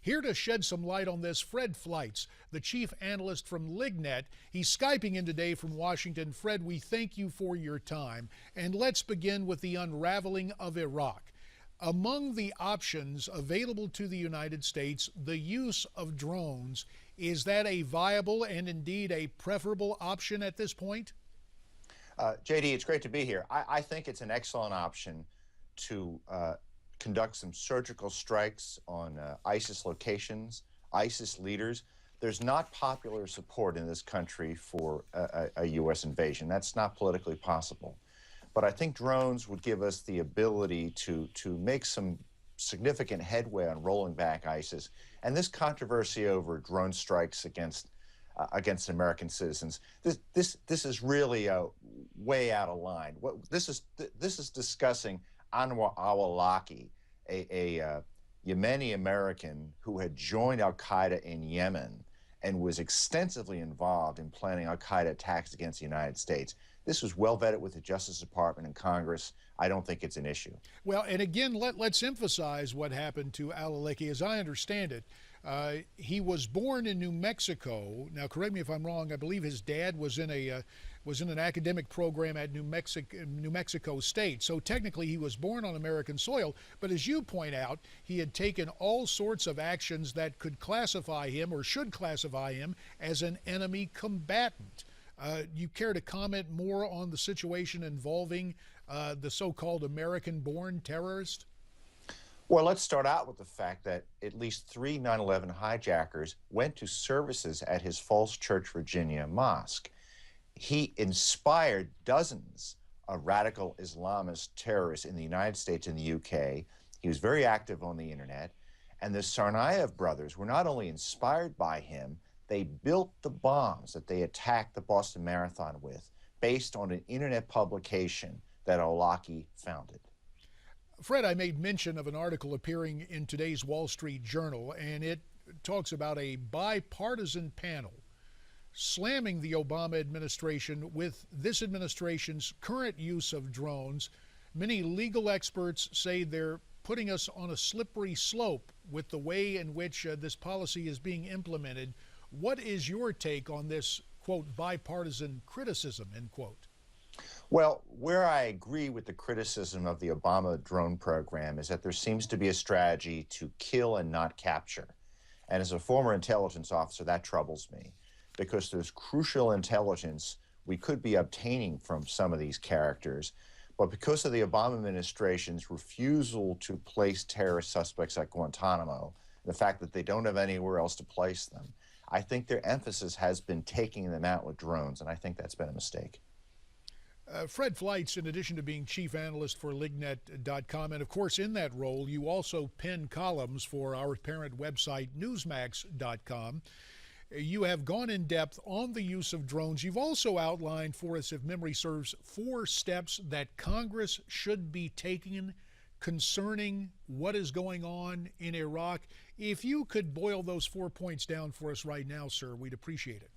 Here to shed some light on this, Fred Fleitz, the chief analyst from LIGNET. He's Skyping in today from Washington. Fred, we thank you for your time. And let's begin with the unraveling of Iraq. Among the options available to the United States, the use of drones, is that a viable and indeed a preferable option at this point? JD, it's great to be here. I think it's an excellent option to conduct some surgical strikes on ISIS locations, ISIS leaders. There's not popular support in this country for a U.S. invasion. That's not politically possible. But I think drones would give us the ability to make some significant headway on rolling back ISIS. And this controversy over drone strikes against American citizens, this is really way out of line. This is discussing Anwar al-Awlaki, a Yemeni American who had joined al-Qaeda in Yemen and was extensively involved in planning al-Qaeda attacks against the United States. This was well vetted with the Justice Department and Congress. I don't think it's an issue. Well, and again, let's emphasize what happened to al-Awlaki. As I understand it, he was born in New Mexico. Now, correct me if I'm wrong. I believe his dad was in an academic program at New Mexico State. So technically, he was born on American soil. But as you point out, he had taken all sorts of actions that could classify him or should classify him as an enemy combatant. You care to comment more on the situation involving the so-called American-born terrorist? Well, let's start out with the fact that at least 3 9/11 hijackers went to services at his Falls Church, Virginia mosque. He inspired dozens of radical Islamist terrorists in the United States and the UK. He was very active on the internet. And the Tsarnaev brothers were not only inspired by him, they built the bombs that they attacked the Boston Marathon with based on an internet publication that al-Awlaki founded. Fred, I made mention of an article appearing in today's Wall Street Journal, and it talks about a bipartisan panel slamming the Obama administration with this administration's current use of drones. Many legal experts say they're putting us on a slippery slope with the way in which this policy is being implemented. What is your take on this, quote, bipartisan criticism, end quote? Well, where I agree with the criticism of the Obama drone program is that there seems to be a strategy to kill and not capture. And as a former intelligence officer, that troubles me because there's crucial intelligence we could be obtaining from some of these characters. But because of the Obama administration's refusal to place terrorist suspects at Guantanamo, the fact that they don't have anywhere else to place them, I think their emphasis has been taking them out with drones, and I think that's been a mistake. Fred Fleitz, in addition to being chief analyst for LIGNET.com, and of course in that role you also pen columns for our parent website Newsmax.com. You have gone in depth on the use of drones. You've also outlined for us, if memory serves, 4 steps that Congress should be taking concerning what is going on in Iraq. If you could boil those 4 points down for us right now, sir, we'd appreciate it.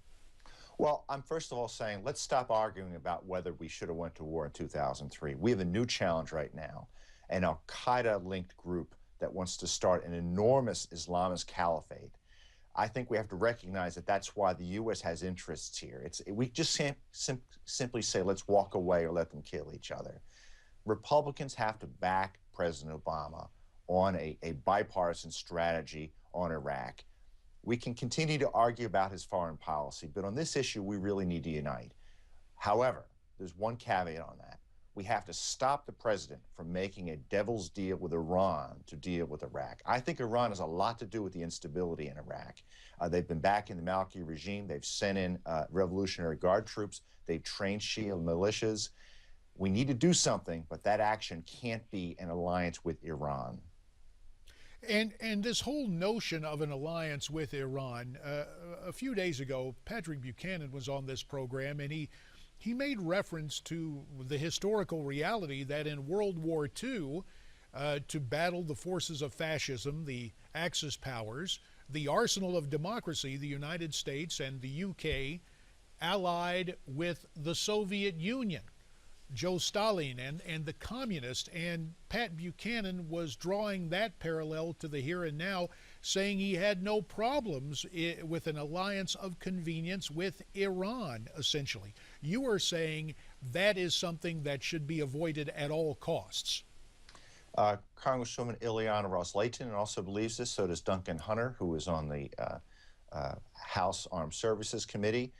Well, I'm first of all saying let's stop arguing about whether we should have went to war in 2003. We have a new challenge right now, an al-Qaeda-linked group that wants to start an enormous Islamist caliphate. I think we have to recognize that that's why the U.S. has interests here. We just can't simply say let's walk away or let them kill each other. Republicans have to back President Obama on a bipartisan strategy on Iraq. We can continue to argue about his foreign policy, but on this issue, we really need to unite. However, there's one caveat on that. We have to stop the president from making a devil's deal with Iran to deal with Iraq. I think Iran has a lot to do with the instability in Iraq. They've been backing the Maliki regime. They've sent in Revolutionary Guard troops. They've trained Shia militias. We need to do something, but that action can't be an alliance with Iran. And this whole notion of an alliance with Iran, a few days ago, Patrick Buchanan was on this program, and he made reference to the historical reality that in World War II, to battle the forces of fascism, the Axis powers, the arsenal of democracy, the United States and the UK, allied with the Soviet Union, Joe Stalin and the communists, and Pat Buchanan was drawing that parallel to the here and now, saying he had no problems with an alliance of convenience with Iran, essentially. You are saying that is something that should be avoided at all costs. Congresswoman Ileana Ros-Lehtinen also believes this. So does Duncan Hunter, who is on the House Armed Services Committee.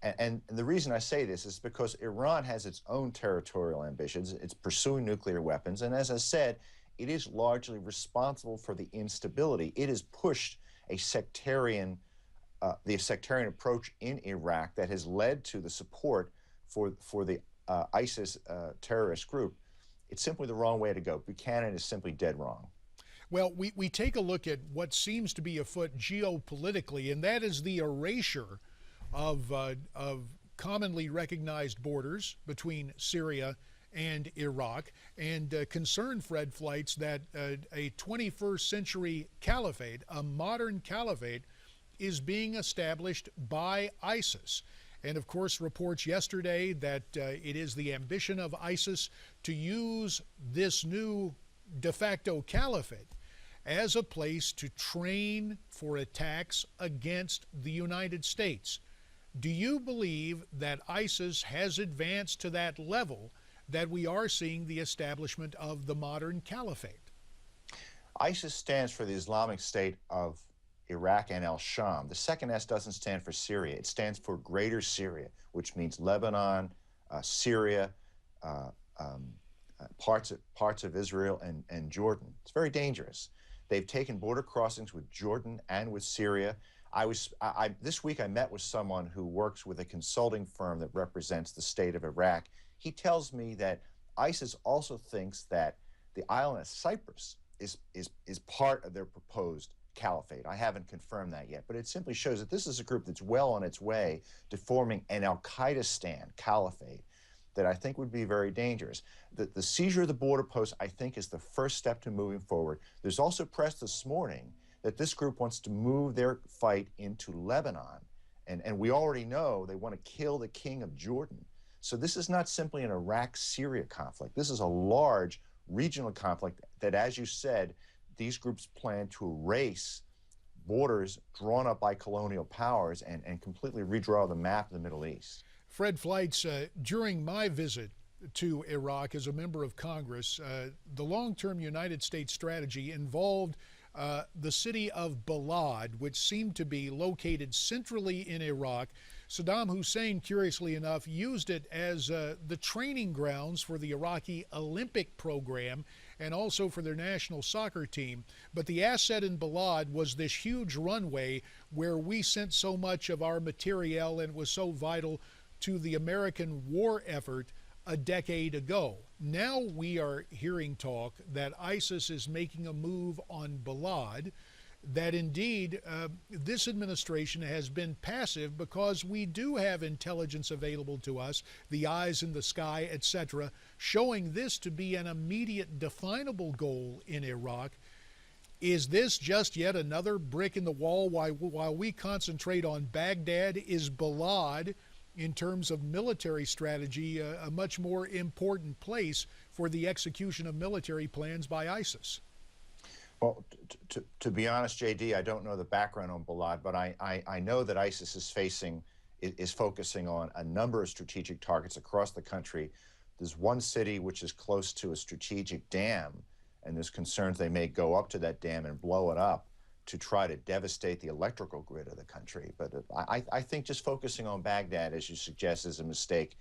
And the reason I say this is because Iran has its own territorial ambitions. It's pursuing nuclear weapons. And as I said, it is largely responsible for the instability. It has pushed a sectarian approach in Iraq that has led to the support for the ISIS terrorist group. It's simply the wrong way to go. Buchanan is simply dead wrong. Well, we take a look at what seems to be afoot geopolitically, and that is the erasure of commonly recognized borders between Syria and Iraq, and concern, Fred Fleitz, that a 21st century caliphate, a modern caliphate, is being established by ISIS. And of course, reports yesterday that it is the ambition of ISIS to use this new de facto caliphate as a place to train for attacks against the United States. Do you believe that ISIS has advanced to that level that we are seeing the establishment of the modern caliphate? ISIS stands for the Islamic State of Iraq and al-Sham. The second S doesn't stand for Syria. It stands for Greater Syria, which means Lebanon, Syria, parts of Israel and Jordan. It's very dangerous. They've taken border crossings with Jordan and with Syria. This week I met with someone who works with a consulting firm that represents the state of Iraq. He tells me that ISIS also thinks that the island of Cyprus is part of their proposed caliphate. I haven't confirmed that yet, but it simply shows that this is a group that's well on its way to forming an Al-Qaeda-stan caliphate that I think would be very dangerous. The seizure of the border post, I think, is the first step to moving forward. There's also press this morning that this group wants to move their fight into Lebanon, and we already know they want to kill the king of Jordan. So this is not simply an Iraq-Syria conflict. This is a large regional conflict that, as you said, these groups plan to erase borders drawn up by colonial powers and completely redraw the map of the Middle East. Fred Fleitz, during my visit to Iraq as a member of Congress, the long-term United States strategy involved the city of Balad, which seemed to be located centrally in Iraq. Saddam Hussein, curiously enough, used it as the training grounds for the Iraqi Olympic program and also for their national soccer team. But the asset in Balad was this huge runway where we sent so much of our materiel and was so vital to the American war effort a decade ago. Now we are hearing talk that ISIS is making a move on Balad, that indeed this administration has been passive because we do have intelligence available to us, the eyes in the sky, etc., showing this to be an immediate definable goal in Iraq. Is this just yet another brick in the wall while we concentrate on Baghdad? Is Balad, in terms of military strategy, a much more important place for the execution of military plans by ISIS? Well, to be honest, JD, I don't know the background on Balad, but I know that ISIS is focusing on a number of strategic targets across the country. There's one city which is close to a strategic dam, and there's concerns they may go up to that dam and blow it up to try to devastate the electrical grid of the country. But I think just focusing on Baghdad, as you suggest, is a mistake.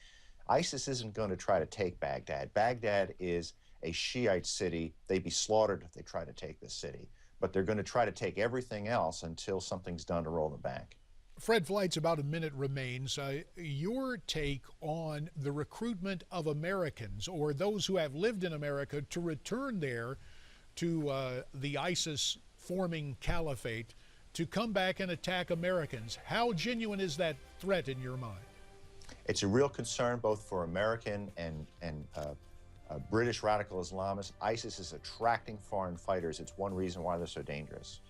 ISIS isn't going to try to take Baghdad. Baghdad is a Shiite city. They'd be slaughtered if they try to take this city. But they're going to try to take everything else until something's done to roll them back. Fred Fleitz, about a minute remains. Your take on the recruitment of Americans or those who have lived in America to return there to the ISIS forming caliphate to come back and attack Americans. How genuine is that threat in your mind? It's a real concern both for American and British radical Islamists. ISIS is attracting foreign fighters. It's one reason why they're so dangerous.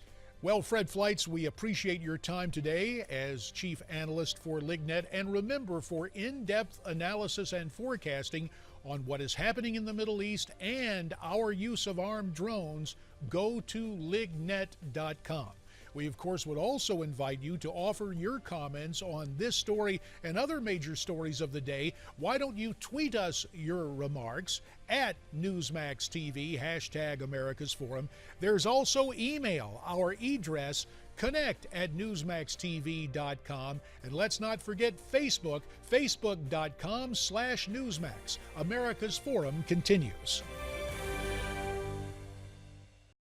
Well, Fred Fleitz, we appreciate your time today as chief analyst for LIGNET. And remember, for in-depth analysis and forecasting on what is happening in the Middle East and our use of armed drones, go to lignet.com. We, of course, would also invite you to offer your comments on this story and other major stories of the day. Why don't you tweet us your remarks at Newsmax TV, hashtag America's Forum. There's also email. Our address, connect@newsmaxtv.com. And let's not forget Facebook, facebook.com/Newsmax. America's Forum continues.